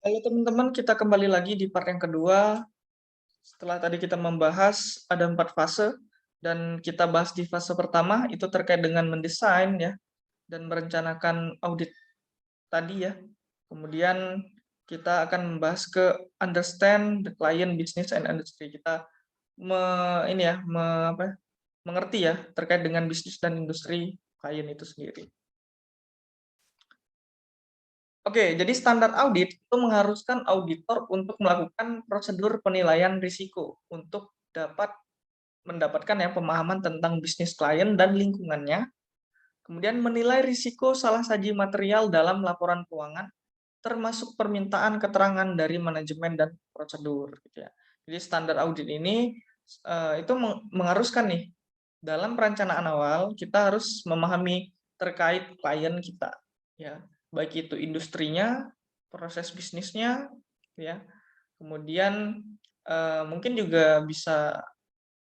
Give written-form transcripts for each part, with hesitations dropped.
Halo teman-teman, kita kembali lagi di part yang kedua. Setelah tadi kita membahas ada 4 fase, dan kita bahas di fase pertama itu terkait dengan mendesain ya, dan merencanakan audit tadi ya. Kemudian kita akan membahas ke understand the client, business, and industry. Kita ini ya, mengerti ya terkait dengan bisnis dan industri klien itu sendiri. Oke, jadi standar audit itu mengharuskan auditor untuk melakukan prosedur penilaian risiko untuk dapat mendapatkan ya pemahaman tentang bisnis klien dan lingkungannya, kemudian menilai risiko salah saji material dalam laporan keuangan, termasuk permintaan keterangan dari manajemen dan prosedur. Gitu ya. Jadi standar audit ini itu mengharuskan nih dalam perencanaan awal kita harus memahami terkait klien kita, ya baik itu industrinya, proses bisnisnya, ya kemudian mungkin juga bisa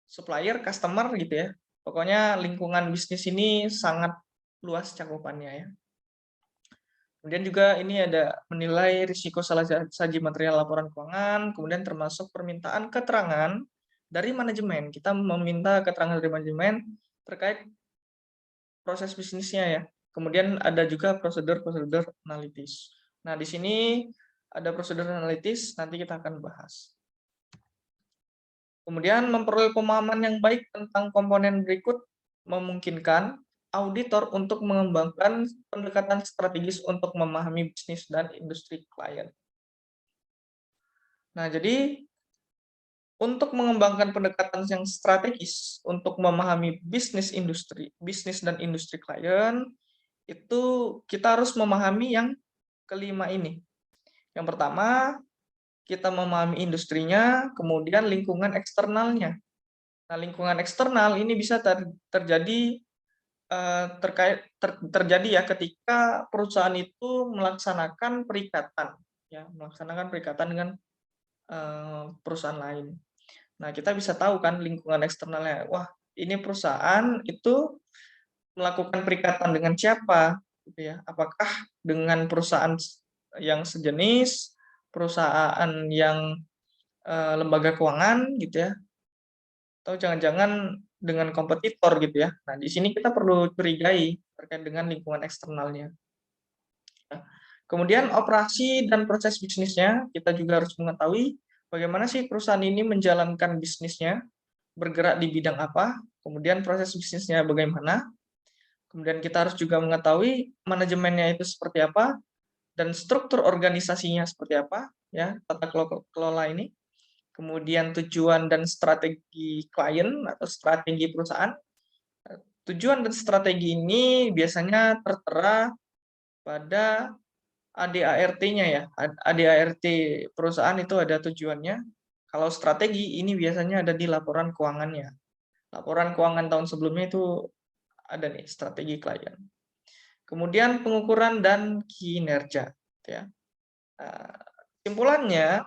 supplier, customer gitu ya. Pokoknya lingkungan bisnis ini sangat luas cakupannya ya. Kemudian juga ini ada menilai risiko salah saji material laporan keuangan, kemudian termasuk permintaan keterangan dari manajemen. Kita meminta keterangan dari manajemen terkait proses bisnisnya ya. Kemudian ada juga prosedur-prosedur analitis. Nah, di sini ada prosedur analitis, nanti kita akan bahas. Kemudian memperoleh pemahaman yang baik tentang komponen berikut memungkinkan auditor untuk mengembangkan pendekatan strategis untuk memahami bisnis dan industri klien. Nah, jadi untuk mengembangkan pendekatan yang strategis untuk memahami bisnis dan industri klien, itu kita harus memahami yang kelima ini. Yang pertama, kita memahami industrinya, kemudian lingkungan eksternalnya. Nah, lingkungan eksternal ini bisa terjadi terjadi ya ketika perusahaan itu melaksanakan perikatan, ya melaksanakan perikatan dengan perusahaan lain. Nah, kita bisa tahu kan lingkungan eksternalnya. Wah, ini perusahaan itu melakukan perikatan dengan siapa, gitu ya? Apakah dengan perusahaan yang sejenis, perusahaan yang lembaga keuangan, gitu ya? Atau jangan-jangan dengan kompetitor gitu ya. Nah, di sini kita perlu curigai terkait dengan lingkungan eksternalnya. Nah, kemudian operasi dan proses bisnisnya, kita juga harus mengetahui bagaimana sih perusahaan ini menjalankan bisnisnya, bergerak di bidang apa, kemudian proses bisnisnya bagaimana, kemudian kita harus juga mengetahui manajemennya itu seperti apa, dan struktur organisasinya seperti apa, ya tata kelola ini. Kemudian tujuan dan strategi klien atau strategi perusahaan. Tujuan dan strategi ini biasanya tertera pada ADART-nya ya. ADART perusahaan itu ada tujuannya. Kalau strategi ini biasanya ada di laporan keuangannya. Laporan keuangan tahun sebelumnya itu ada nih strategi klien. Kemudian pengukuran dan kinerja. Ya. Kesimpulannya,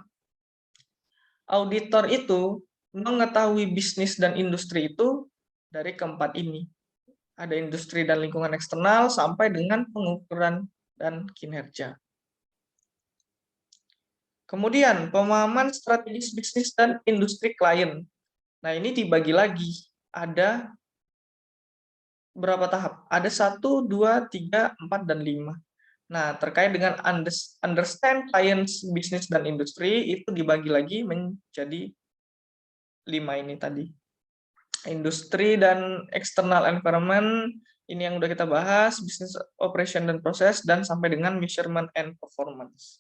auditor itu mengetahui bisnis dan industri itu dari keempat ini. Ada industri dan lingkungan eksternal sampai dengan pengukuran dan kinerja. Kemudian, pemahaman strategis bisnis dan industri klien. Nah, ini dibagi lagi. Ada berapa tahap? Ada 1, 2, 3, 4, dan 5. Nah, terkait dengan understand clients, bisnis, dan industri, itu dibagi lagi menjadi 5 ini tadi. Industri dan external environment, ini yang udah kita bahas, business operation dan proses, dan sampai dengan measurement and performance.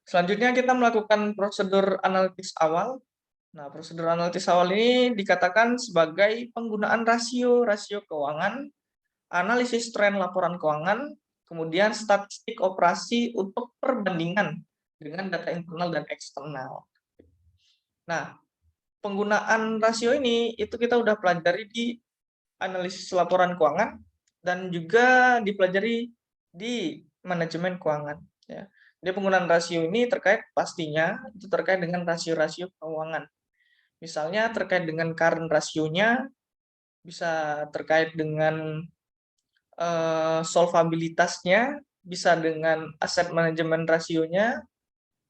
Selanjutnya kita melakukan prosedur analitis awal. Nah, prosedur analitis awal ini dikatakan sebagai penggunaan rasio keuangan, analisis tren laporan keuangan, kemudian statistik operasi untuk perbandingan dengan data internal dan eksternal. Nah, penggunaan rasio ini itu kita udah pelajari di analisis laporan keuangan dan juga dipelajari di manajemen keuangan. Ya. Jadi penggunaan rasio ini pastinya itu terkait dengan rasio-rasio keuangan. Misalnya terkait dengan current rasionya, bisa terkait dengan solvabilitasnya, bisa dengan asset management rasionya,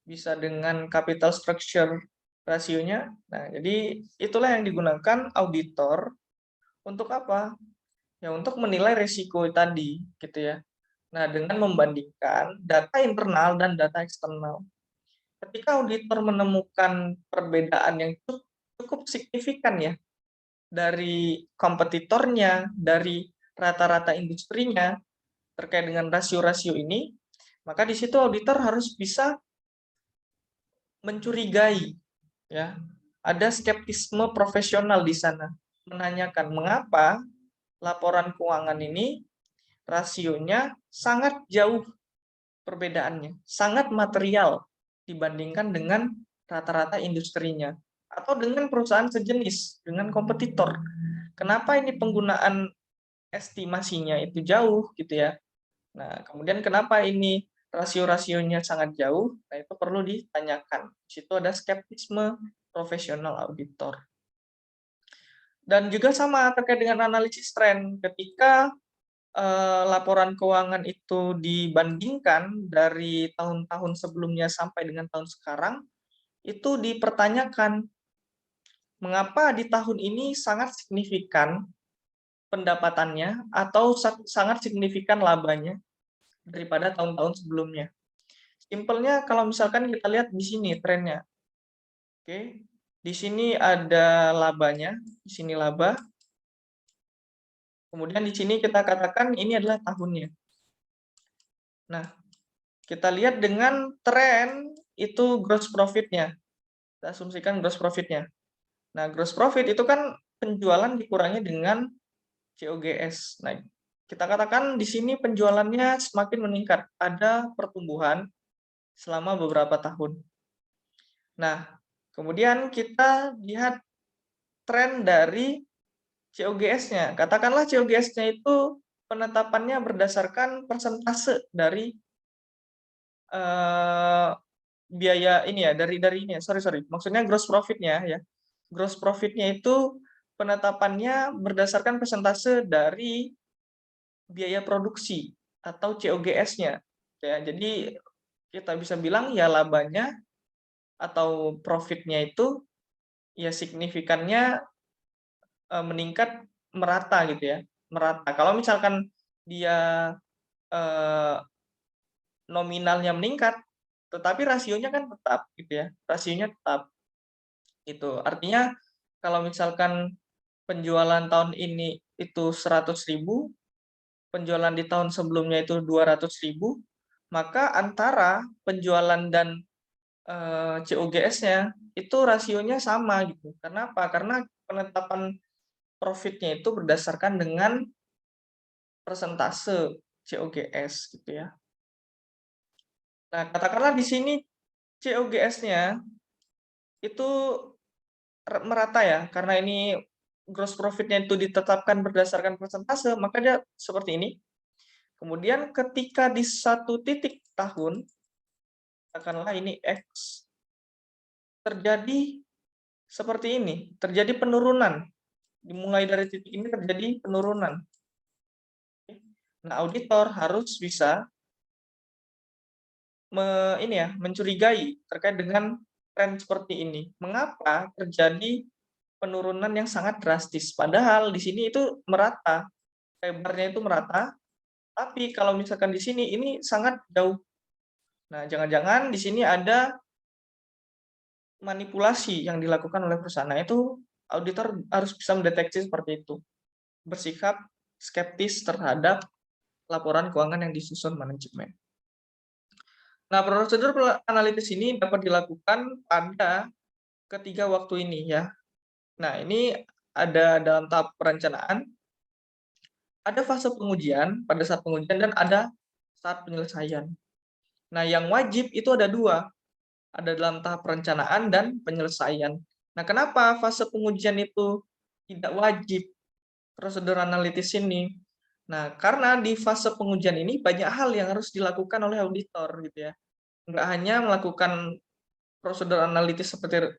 bisa dengan capital structure rasionya. Nah, jadi itulah yang digunakan auditor untuk apa? Ya, untuk menilai risiko tadi, gitu ya. Nah, dengan membandingkan data internal dan data eksternal. Ketika auditor menemukan perbedaan yang cukup signifikan ya dari kompetitornya, dari rata-rata industrinya terkait dengan rasio-rasio ini, maka di situ auditor harus bisa mencurigai ya. Ada skeptisme profesional di sana, menanyakan mengapa laporan keuangan ini rasionya sangat jauh perbedaannya, sangat material dibandingkan dengan rata-rata industrinya atau dengan perusahaan sejenis, dengan kompetitor. Kenapa ini penggunaan estimasinya itu jauh gitu ya. Nah, kemudian kenapa ini rasio-rasionya sangat jauh? Nah, itu perlu ditanyakan. Di situ ada skeptisme profesional auditor. Dan juga sama terkait dengan analisis tren. Ketika laporan keuangan itu dibandingkan dari tahun-tahun sebelumnya sampai dengan tahun sekarang, itu dipertanyakan mengapa di tahun ini sangat signifikan pendapatannya atau sangat signifikan labanya daripada tahun-tahun sebelumnya. Simpelnya kalau misalkan kita lihat di sini trennya. Oke. Di sini ada labanya, di sini laba. Kemudian di sini kita katakan ini adalah tahunnya. Nah, kita lihat dengan tren itu gross profit-nya. Kita asumsikan gross profit-nya. Nah, gross profit itu kan penjualan dikurangi dengan COGS. Nah, kita katakan di sini penjualannya semakin meningkat, ada pertumbuhan selama beberapa tahun. Nah, kemudian kita lihat tren dari COGS-nya. Katakanlah COGS-nya itu penetapannya berdasarkan persentase dari biaya ini ya, dari ini ya, sorry, maksudnya gross profit-nya ya. Gross profit-nya itu penetapannya berdasarkan persentase dari biaya produksi atau COGS-nya. Ya, jadi kita bisa bilang ya labanya atau profit-nya itu ya signifikannya meningkat merata gitu ya, merata. Kalau misalkan dia eh, nominalnya meningkat, tetapi rasionya kan tetap gitu ya, rasionya tetap. Itu artinya kalau misalkan penjualan tahun ini itu 100.000, penjualan di tahun sebelumnya itu 200.000, maka antara penjualan dan COGS-nya itu rasionya sama gitu. Kenapa? Karena penetapan profitnya itu berdasarkan dengan persentase COGS gitu ya. Nah, katakanlah di sini COGS-nya itu merata ya, karena ini gross profit-nya itu ditetapkan berdasarkan persentase, maka dia seperti ini. Kemudian ketika di satu titik tahun, katakanlah ini X, terjadi seperti ini, terjadi penurunan. Dimulai dari titik ini terjadi penurunan. Nah, auditor harus bisa mencurigai terkait dengan tren seperti ini. Mengapa terjadi penurunan yang sangat drastis? Padahal di sini itu merata, lebarnya itu merata, tapi kalau misalkan di sini ini sangat jauh. Nah, jangan-jangan di sini ada manipulasi yang dilakukan oleh perusahaan. Nah, itu auditor harus bisa mendeteksi seperti itu. Bersikap skeptis terhadap laporan keuangan yang disusun manajemen. Nah, prosedur analitis ini dapat dilakukan pada ketiga waktu ini ya. Nah, ini ada dalam tahap perencanaan, ada fase pengujian, pada saat pengujian, dan ada saat penyelesaian. Nah, yang wajib itu ada dua, ada dalam tahap perencanaan dan penyelesaian. Nah, kenapa fase pengujian itu tidak wajib prosedur analitis ini? Nah, karena di fase pengujian ini banyak hal yang harus dilakukan oleh auditor gitu ya. Nggak hanya melakukan prosedur analitis seperti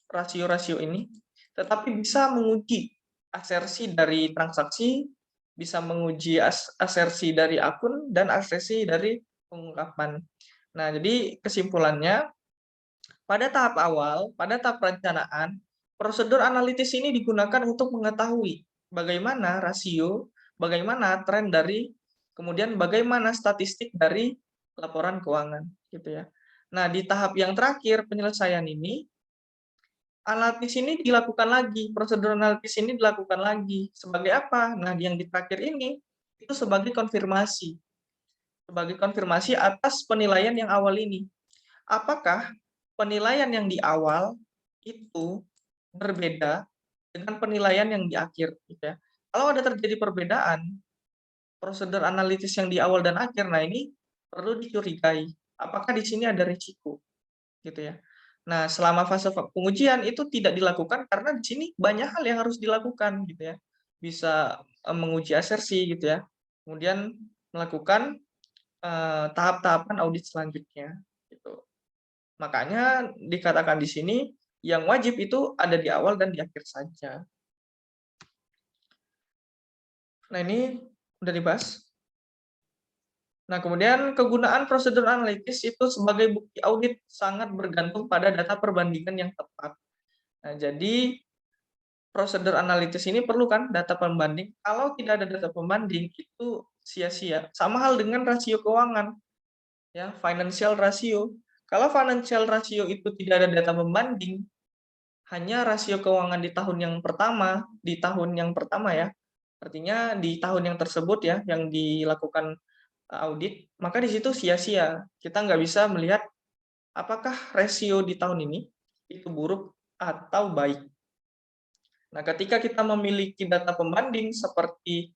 rasio-rasio ini, tetapi bisa menguji asersi dari transaksi, bisa menguji asersi dari akun dan asersi dari pengungkapan. Nah, jadi kesimpulannya, pada tahap awal, pada tahap perencanaan, prosedur analitis ini digunakan untuk mengetahui bagaimana rasio, bagaimana tren dari, kemudian bagaimana statistik dari laporan keuangan, gitu ya. Nah, di tahap yang terakhir penyelesaian ini, analisis ini dilakukan lagi, prosedur analisis ini dilakukan lagi. Sebagai apa? Nah, yang di terakhir ini itu sebagai konfirmasi atas penilaian yang awal ini. Apakah penilaian yang di awal itu berbeda dengan penilaian yang di akhir, gitu ya. Kalau ada terjadi perbedaan prosedur analisis yang di awal dan akhir, nah ini perlu dicurigai. Apakah di sini ada risiko, gitu ya. Nah, selama fase pengujian itu tidak dilakukan karena di sini banyak hal yang harus dilakukan, gitu ya. Bisa menguji asersi, gitu ya. Kemudian melakukan tahap-tahapan audit selanjutnya, gitu. Makanya dikatakan di sini yang wajib itu ada di awal dan di akhir saja. Nah, ini udah dibahas. Nah, kemudian kegunaan prosedur analitis itu sebagai bukti audit sangat bergantung pada data perbandingan yang tepat. Nah, jadi prosedur analitis ini perlu kan data pembanding. Kalau tidak ada data pembanding itu sia-sia. Sama hal dengan rasio keuangan, ya, financial ratio. Kalau financial ratio itu tidak ada data pembanding, hanya rasio keuangan di tahun yang pertama ya. Artinya di tahun yang tersebut ya, yang dilakukan audit, maka di situ sia-sia. Kita nggak bisa melihat apakah rasio di tahun ini itu buruk atau baik. Nah, ketika kita memiliki data pembanding seperti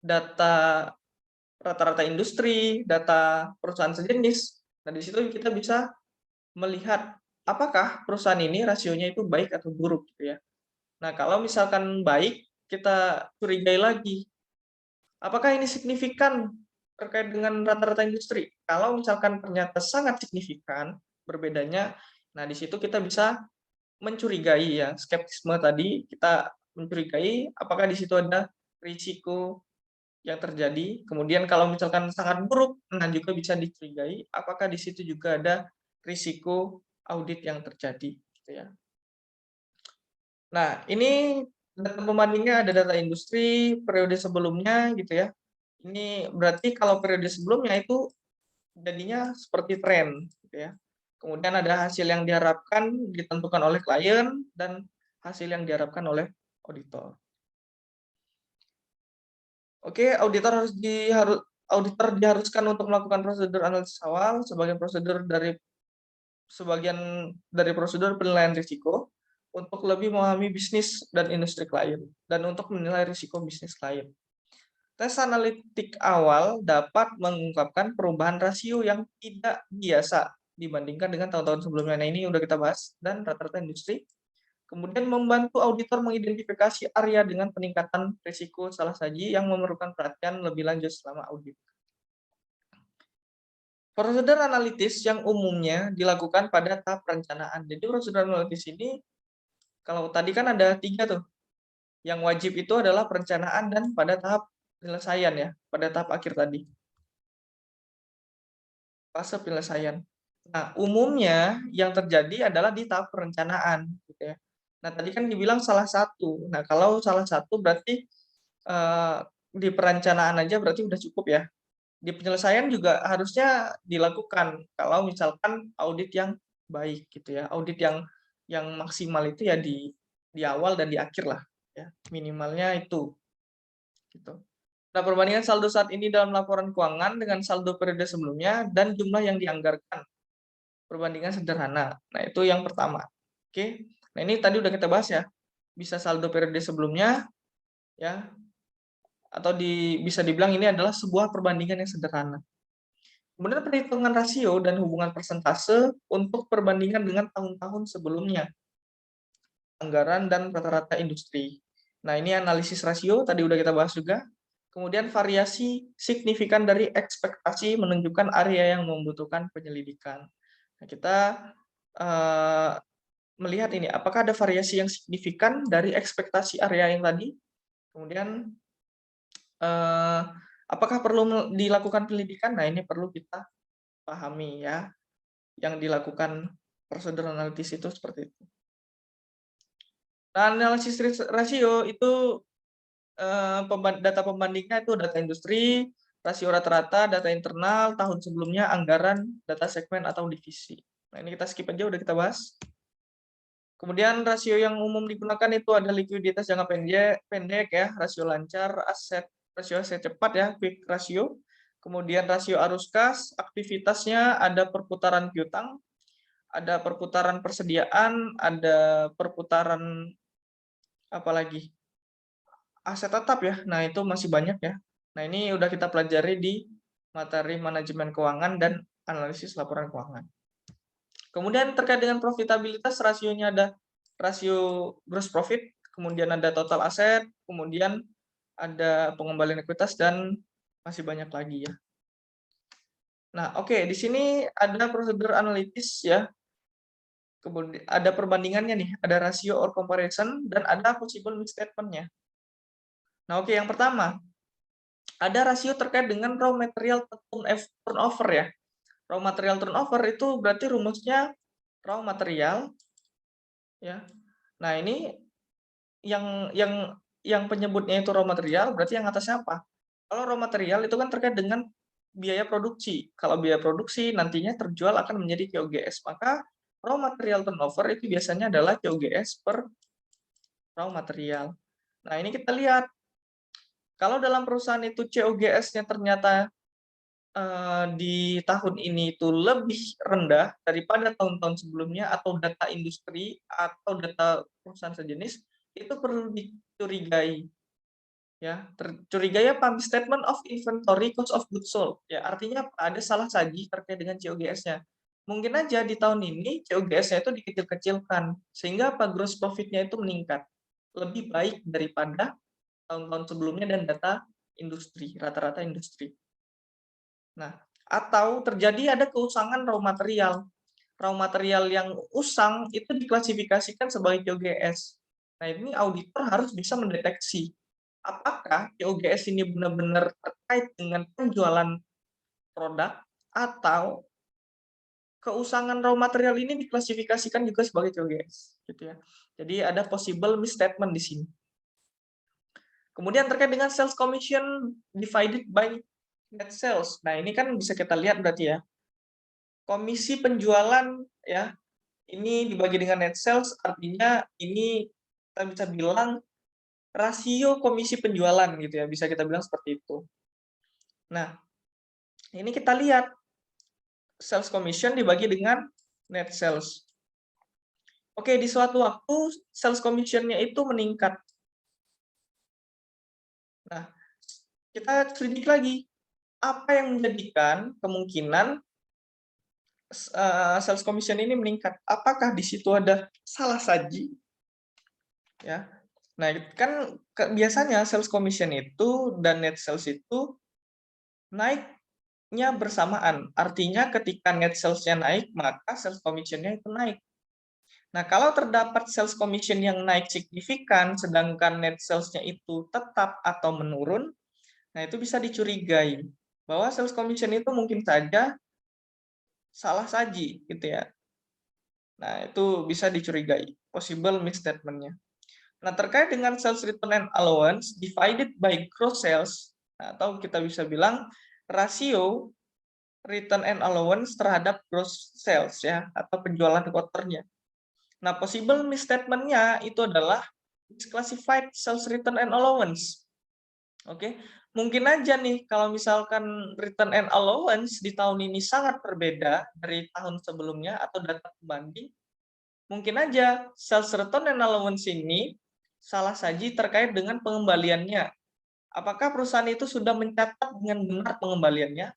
data rata-rata industri, data perusahaan sejenis, nah di situ kita bisa melihat apakah perusahaan ini rasionya itu baik atau buruk, gitu ya. Nah, kalau misalkan baik, kita curigai lagi. Apakah ini signifikan terkait dengan rata-rata industri? Kalau misalkan ternyata sangat signifikan berbedanya, nah di situ kita bisa mencurigai ya, skeptisme tadi kita mencurigai apakah di situ ada risiko yang terjadi. Kemudian kalau misalkan sangat buruk, nah juga bisa dicurigai apakah di situ juga ada risiko audit yang terjadi, gitu ya. Nah, ini data pembandingnya ada data industri periode sebelumnya, gitu ya. Ini berarti kalau periode sebelumnya itu jadinya seperti tren, gitu ya. Kemudian ada hasil yang diharapkan ditentukan oleh klien dan hasil yang diharapkan oleh auditor. Oke, auditor diharuskan untuk melakukan prosedur analisis awal sebagai sebagian dari prosedur penilaian risiko untuk lebih memahami bisnis dan industri klien dan untuk menilai risiko bisnis klien. Tes analitik awal dapat mengungkapkan perubahan rasio yang tidak biasa dibandingkan dengan tahun-tahun sebelumnya. Nah, ini udah kita bahas, dan rata-rata industri. Kemudian membantu auditor mengidentifikasi area dengan peningkatan risiko salah saji yang memerlukan perhatian lebih lanjut selama audit. Prosedur analitis yang umumnya dilakukan pada tahap perencanaan. Jadi prosedur analitis ini, kalau tadi kan ada 3 tuh. Yang wajib itu adalah perencanaan dan pada tahap penyelesaian ya, pada tahap akhir tadi. Fase penyelesaian. Nah, umumnya yang terjadi adalah di tahap perencanaan, gitu ya. Nah, tadi kan dibilang salah satu. Nah, kalau salah satu berarti di perencanaan aja berarti udah cukup ya. Di penyelesaian juga harusnya dilakukan kalau misalkan audit yang baik, gitu ya. Audit yang maksimal itu ya di awal dan di akhir lah, ya. Minimalnya itu, gitu. Nah, perbandingan saldo saat ini dalam laporan keuangan dengan saldo periode sebelumnya dan jumlah yang dianggarkan. Perbandingan sederhana. Nah, itu yang pertama. Oke. Nah, ini tadi udah kita bahas ya. Bisa saldo periode sebelumnya ya, atau bisa dibilang ini adalah sebuah perbandingan yang sederhana. Kemudian perhitungan rasio dan hubungan persentase untuk perbandingan dengan tahun-tahun sebelumnya, anggaran dan rata-rata industri. Nah, ini analisis rasio tadi udah kita bahas juga. Kemudian variasi signifikan dari ekspektasi menunjukkan area yang membutuhkan penyelidikan. Nah, kita melihat ini, apakah ada variasi yang signifikan dari ekspektasi area yang tadi, kemudian apakah perlu dilakukan pendidikan? Nah, ini perlu kita pahami ya, yang dilakukan prosedur analitis itu seperti itu. Nah, analisis rasio itu data pembandingnya itu data industri, rasio rata-rata, data internal, tahun sebelumnya, anggaran, data segmen atau divisi. Nah, ini kita skip aja, udah kita bahas. Kemudian rasio yang umum digunakan itu ada likuiditas jangka pendek ya, rasio lancar, rasio aset cepat ya, quick ratio. Kemudian rasio arus kas, aktivitasnya ada perputaran piutang, ada perputaran persediaan, ada perputaran apalagi aset tetap ya. Nah, itu masih banyak ya. Nah, ini udah kita pelajari di materi manajemen keuangan dan analisis laporan keuangan. Kemudian terkait dengan profitabilitas, rasionya ada rasio gross profit, kemudian ada total aset, kemudian ada pengembalian ekuitas, dan masih banyak lagi ya. Nah, oke, di sini ada prosedur analitis ya. Kemudian ada perbandingannya nih, ada rasio or comparison, dan ada possible misstatement-nya. Nah, oke, yang pertama, ada rasio terkait dengan raw material turnover ya. Raw material turnover itu berarti rumusnya raw material ya. Nah, ini yang penyebutnya itu raw material, berarti yang atasnya apa? Kalau raw material itu kan terkait dengan biaya produksi. Kalau biaya produksi nantinya terjual akan menjadi COGS. Maka raw material turnover itu biasanya adalah COGS per raw material. Nah, ini kita lihat. Kalau dalam perusahaan itu COGS-nya ternyata di tahun ini itu lebih rendah daripada tahun-tahun sebelumnya, atau data industri atau data perusahaan sejenis, itu perlu dicurigai ya. Tercurigai apa? Misstatement of inventory cost of goods sold ya, artinya ada salah saji terkait dengan COGS-nya. Mungkin aja di tahun ini COGS-nya itu dikecil-kecilkan sehingga apa, gross profit-nya itu meningkat lebih baik daripada tahun-tahun sebelumnya dan data industri, rata-rata industri. Nah, atau terjadi ada keusangan raw material. Raw material yang usang itu diklasifikasikan sebagai COGS. Nah, ini auditor harus bisa mendeteksi apakah COGS ini benar-benar terkait dengan penjualan produk, atau keusangan raw material ini diklasifikasikan juga sebagai COGS, gitu ya. Jadi ada possible misstatement di sini. Kemudian terkait dengan sales commission divided by net sales. Nah, ini kan bisa kita lihat berarti ya. Komisi penjualan ya, ini dibagi dengan net sales, artinya ini kita bisa bilang rasio komisi penjualan gitu ya, bisa kita bilang seperti itu. Nah, ini kita lihat sales commission dibagi dengan net sales. Oke, di suatu waktu sales commission-nya itu meningkat. Nah, kita selidiki lagi, apa yang menjadikan kemungkinan sales commission ini meningkat? Apakah di situ ada salah saji? Ya. Nah, kan biasanya sales commission itu dan net sales itu naiknya bersamaan. Artinya ketika net sales-nya naik, maka sales commission-nya itu naik. Nah, kalau terdapat sales commission yang naik signifikan, sedangkan net sales-nya itu tetap atau menurun, nah itu bisa dicurigai bahwa sales commission itu mungkin saja salah saji, gitu ya. Nah, itu bisa dicurigai, possible misstatement-nya. Nah, terkait dengan sales return and allowance divided by gross sales, atau kita bisa bilang rasio return and allowance terhadap gross sales ya, atau penjualan quarternya. Nah, possible misstatement-nya itu adalah misclassified sales return and allowance. Oke, mungkin aja nih kalau misalkan return and allowance di tahun ini sangat berbeda dari tahun sebelumnya atau data pembanding, mungkin aja sales return and allowance ini salah saji terkait dengan pengembaliannya. Apakah perusahaan itu sudah mencatat dengan benar pengembaliannya?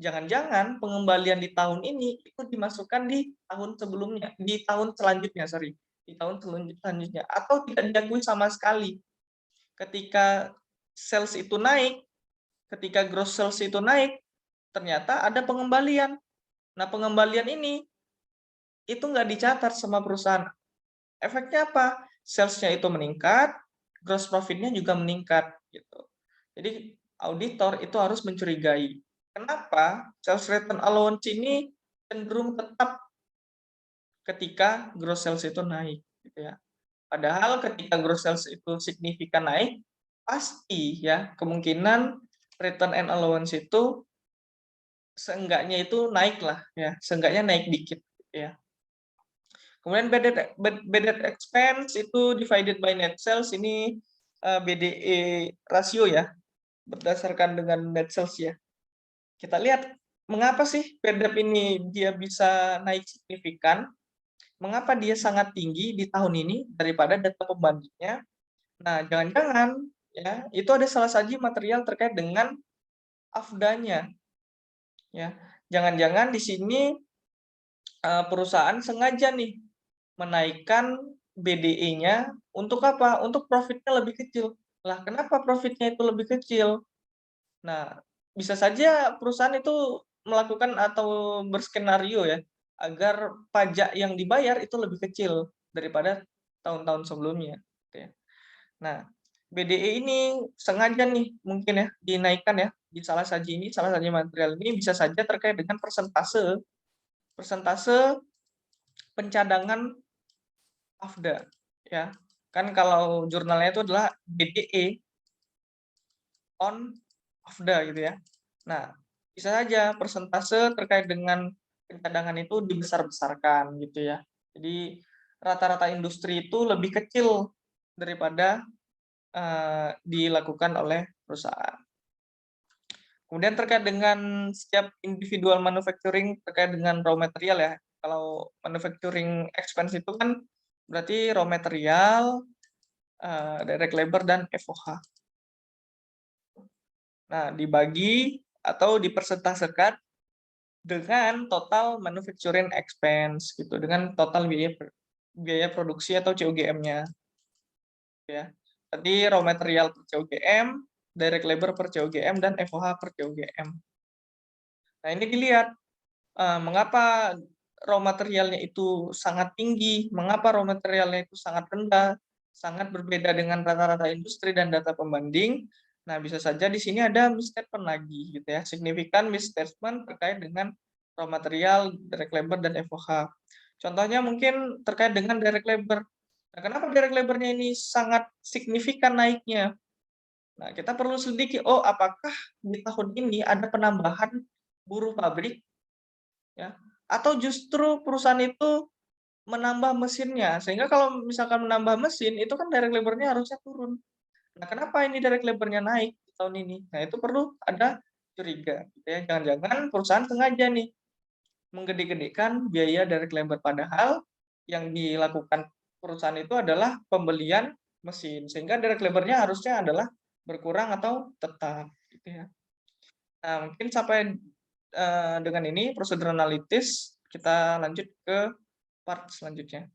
Jangan-jangan pengembalian di tahun ini itu dimasukkan di tahun sebelumnya, di tahun selanjutnya, sorry, di tahun selanjutnya, atau tidak diakui sama sekali. Ketika sales itu naik, ketika gross sales itu naik, ternyata ada pengembalian. Nah, pengembalian ini itu nggak dicatat sama perusahaan. Efeknya apa? Sales-nya itu meningkat, gross profit-nya juga meningkat gitu. Jadi auditor itu harus mencurigai. Kenapa sales return allowance ini cenderung tetap ketika gross sales itu naik, gitu ya. Padahal ketika gross sales itu signifikan naik, pasti ya kemungkinan return and allowance itu seenggaknya itu naik lah ya, seenggaknya naik dikit gitu ya. Kemudian bad debt expense itu divided by net sales ini BDE rasio ya, berdasarkan dengan net sales ya. Kita lihat mengapa sih bad debt ini dia bisa naik signifikan? Mengapa dia sangat tinggi di tahun ini daripada data pembandingnya? Nah, jangan-jangan ya, itu ada salah saji material terkait dengan AFDA-nya ya. Jangan-jangan di sini perusahaan sengaja nih menaikkan BDE-nya untuk apa? Untuk profitnya lebih kecil. Lah, kenapa profitnya itu lebih kecil? Nah, bisa saja perusahaan itu melakukan atau berskenario ya, agar pajak yang dibayar itu lebih kecil daripada tahun-tahun sebelumnya. Gitu ya. Nah, BDE ini sengaja nih mungkin ya dinaikkan ya di salah saji ini, salah saji material ini bisa saja terkait dengan persentase persentase pencadangan AFDA ya. Kan kalau jurnalnya itu adalah BDE on AFDA gitu ya. Nah, bisa saja persentase terkait dengan pencadangan itu dibesar-besarkan gitu ya. Jadi rata-rata industri itu lebih kecil daripada dilakukan oleh perusahaan. Kemudian terkait dengan setiap individual manufacturing terkait dengan raw material ya. Kalau manufacturing expense itu kan berarti raw material, direct labor, dan FOH. Nah, dibagi atau dipersentasekan dengan total manufacturing expense gitu, dengan total biaya produksi atau COGM-nya ya. Tadi raw material per COGM, direct labor per COGM, dan FOH per COGM. Nah, ini dilihat mengapa raw materialnya itu sangat tinggi, mengapa raw materialnya itu sangat rendah, sangat berbeda dengan rata-rata industri dan data pembanding. Nah, bisa saja di sini ada misstatement lagi gitu ya, signifikan misstatement terkait dengan raw material, direct labor, dan FOH. Contohnya mungkin terkait dengan direct labor. Nah, kenapa direct labor-nya ini sangat signifikan naiknya? Nah, kita perlu selidiki, oh apakah di tahun ini ada penambahan buruh pabrik ya, atau justru perusahaan itu menambah mesinnya, sehingga kalau misalkan menambah mesin itu kan direct labor-nya harusnya turun. Nah, kenapa ini direct labor-nya naik di tahun ini? Nah, itu perlu ada curiga gitu ya, jangan-jangan perusahaan sengaja nih menggede-gedekan biaya direct labor, padahal yang dilakukan perusahaan itu adalah pembelian mesin, sehingga direct labor-nya harusnya adalah berkurang atau tetap gitu ya. Nah, mungkin sampai dengan ini prosedur analitis, kita lanjut ke part selanjutnya.